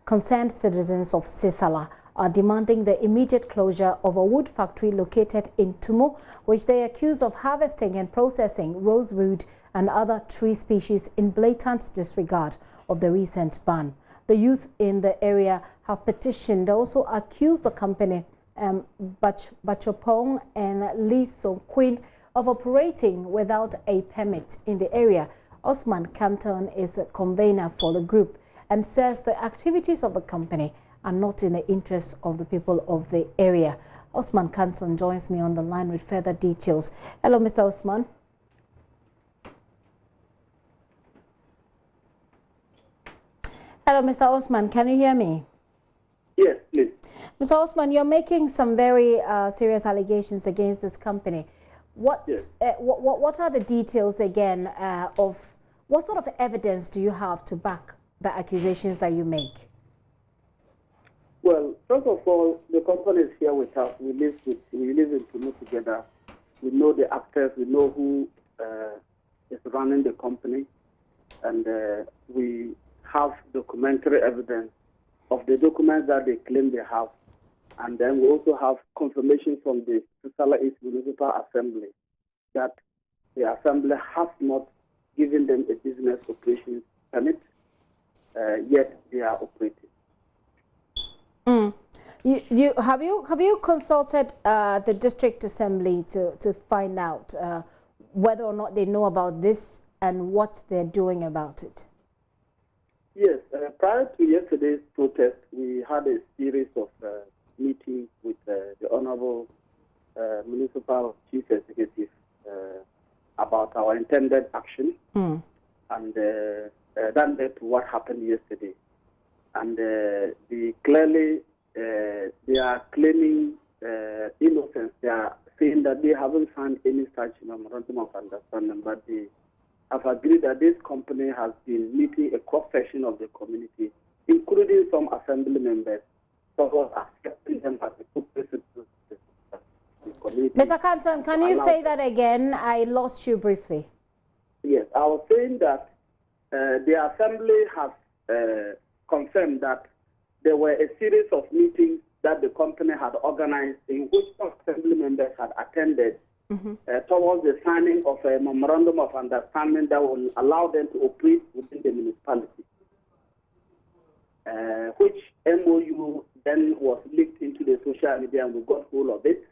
concerned citizens of Sissala are demanding the immediate closure of a wood factory located in Tumo, which they accuse of harvesting and processing rosewood and other tree species in blatant disregard of the recent ban. The youth in the area have petitioned, also accused the company, Bachopong and Lee Song Queen, of operating without a permit in the area. Osman Canton is a convener for the group and says the activities of the company are not in the interest of the people of the area. Osman Canton joins me on the line with further details. Hello, Mr. Osman. Hello, Mr. Osman. Can you hear me? Yes, please. Mr. Osman, you're making some very serious allegations against this company. What are the details again of what sort of evidence do you have to back the accusations that you make? Well, first of all, the company is here with us. We live in Tumo together. We know the actors. We know who is running the company, and we have documentary evidence of the documents that they claim they have. And then we also have confirmation from the Sissala East Municipal Assembly that the Assembly has not given them a business operations permit, yet they are operating. Have you consulted the District Assembly to find out whether or not they know about this and what they're doing about it? Yes, prior to yesterday's protest, we had a series of meetings with the Honorable Municipal Chief Executive about our intended action, and that led to what happened yesterday. And clearly they are claiming innocence. They are saying that they haven't signed any such memorandum of understanding, but they have agreed that this company has been meeting a cross-section of the community, including some assembly members, so accepting them as a good citizens of the community. Mr. Canton, can you say that again? I lost you briefly. Yes, I was saying that the assembly has confirmed that there were a series of meetings that the company had organized in which some assembly members had attended towards the signing of a memorandum of understanding that will allow them to operate within the municipality, which MOU then was leaked into the social media and we got hold of it.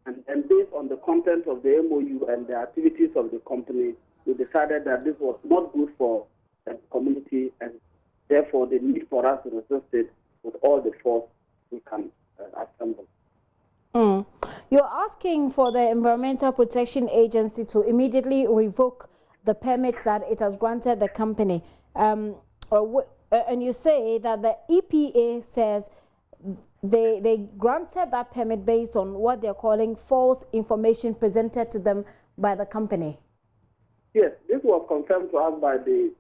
And then based on the content of the MOU and the activities of the company, we decided that this was not good for the community and therefore the need for us to resist it with all the force we can assemble. You're asking for the Environmental Protection Agency to immediately revoke the permits that it has granted the company. And you say that the EPA says they granted that permit based on what they're calling false information presented to them by the company. Yes, this was confirmed to us by the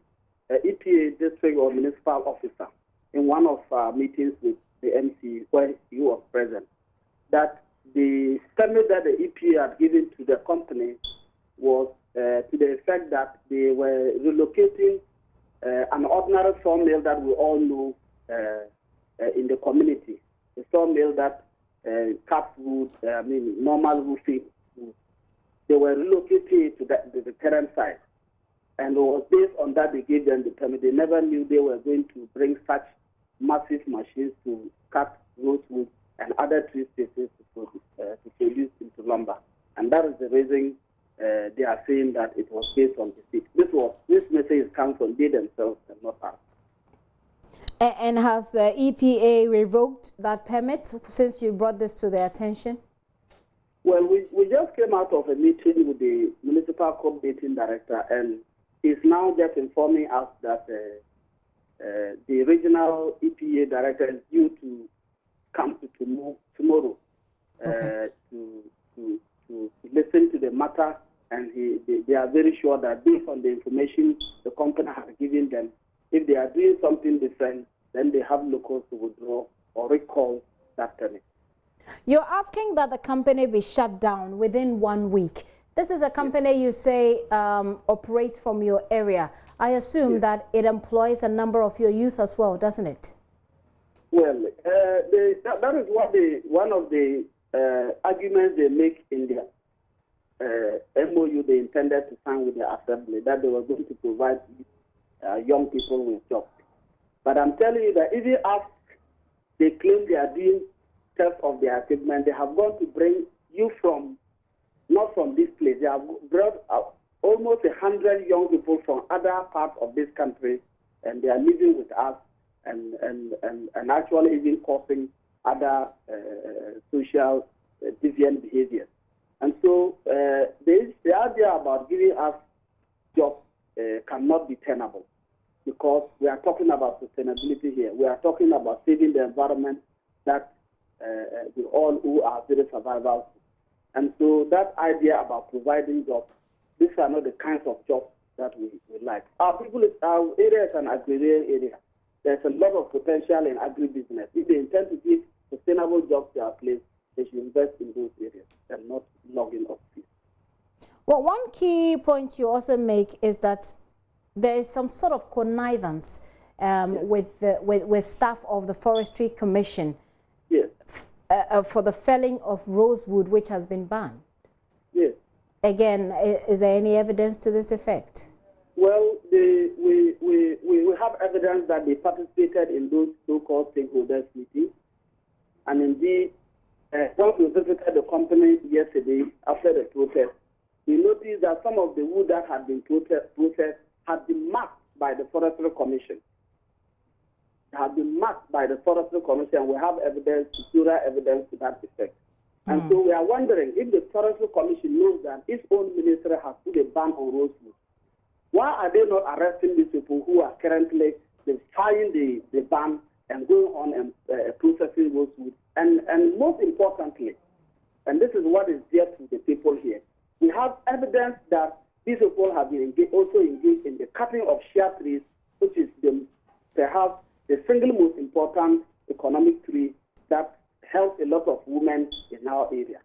EPA district or municipal officer in one of our meetings with the MC where he was present, that the permit that the EPA had given to the company was to the effect that they were relocating an ordinary sawmill that we all know in the community, a sawmill that cuts wood, normal roofing wood. They were relocating to the current site. And it was based on that they gave them the permit. They never knew they were going to bring such massive machines to cut rosewood and other tree species to produce into lumber. And that is the reason they are saying that it was based on deceit. This message comes from they themselves and not us. And has the EPA revoked that permit since you brought this to their attention? Well, we just came out of a meeting with the municipal coordinating director, and he's now just informing us that the regional EPA director is due to come to tomorrow to listen to the matter, and they are very sure that based on the information the company has given them, if they are doing something different, then they have locals to withdraw or recall that permit. You're asking that the company be shut down within 1 week. This is a company you say operates from your area. I assume that it employs a number of your youth as well, doesn't it? Well, that is what one of the arguments they make in their MOU they intended to sign with the Assembly, that they were going to provide young people with jobs. But I'm telling you that even as they claim they are doing tests of their equipment, they have gone to bring you not from this place. They have brought almost 100 young people from other parts of this country, and they are living with us and actually even causing other social deviant behaviors. And so the idea about giving us jobs cannot be tenable, because we are talking about sustainability here. We are talking about saving the environment that we all who are very survivors. And so that idea about providing jobs, these are not the kinds of jobs that we like. Our area is an agrarian area. There's a lot of potential in agribusiness. If they intend to give sustainable jobs to our place, they should invest in those areas and not logging off fees. Well, one key point you also make is that there is some sort of connivance with staff of the Forestry Commission, yes, for the felling of Rosewood, which has been banned. Yes. Again, is there any evidence to this effect? Well, we have evidence that they participated in those so-called stakeholders meetings. And indeed, when we visited the company yesterday after the protest, we noticed that some of the wood that had been processed had been marked by the Forestry Commission. Have been marked by the Forestry Commission. We have evidence, secure evidence to that effect. And so we are wondering if the Forestry Commission knows that its own ministry has put a ban on Rosewood. Why are they not arresting these people who are currently defying the ban and going on and processing Rosewood? And most importantly, and this is what is dear to the people here, we have evidence that these people have been also engaged in the cutting of shea trees, which is perhaps the single most important economic tree that helps a lot of women in our area.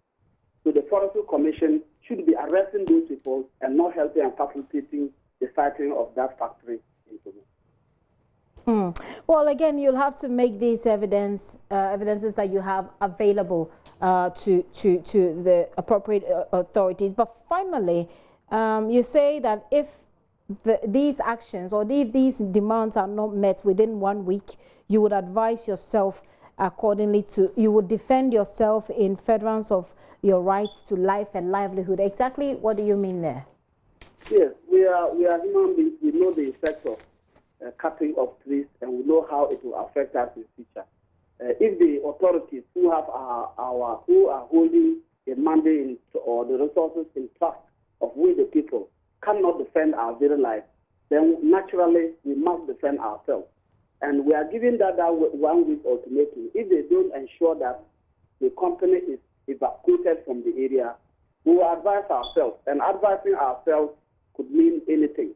So the Forestry Commission should be arresting those people and not helping and facilitating the cycling of that factory into it. Well, again, you'll have to make these evidences that you have available to the appropriate authorities. But finally, you say that if these actions or if these demands are not met within 1 week, you would advise yourself accordingly you would defend yourself in furtherance of your rights to life and livelihood. Exactly what do you mean there? Yes, we are human beings. We know the effect of cutting of trees, and we know how it will affect us in the future. If the authorities who are holding the mandate or the resources in trust of we the people cannot defend our very life, then naturally we must defend ourselves. And we are giving that 1 week ultimatum. If they don't ensure that the company is evacuated from the area, we will advise ourselves. And advising ourselves could mean anything.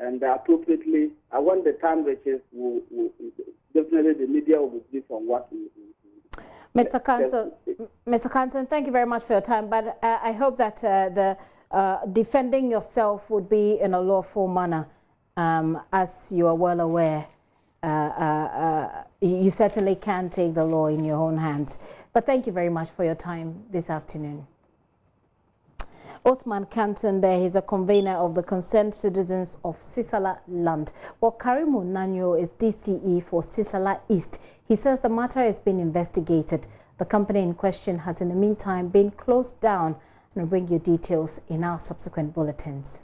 And appropriately, when the time reaches, definitely the media will be from what we Mr. Canton, thank you very much for your time. But I hope that defending yourself would be in a lawful manner, as you are well aware. You certainly can take the law in your own hands. But thank you very much for your time this afternoon. Osman Canton there, he's a convener of the Concerned Citizens of Sissala Land. Well, Karimu Nanyo is DCE for Sissala East. He says the matter is being investigated. The company in question has in the meantime been closed down. And we'll bring you details in our subsequent bulletins.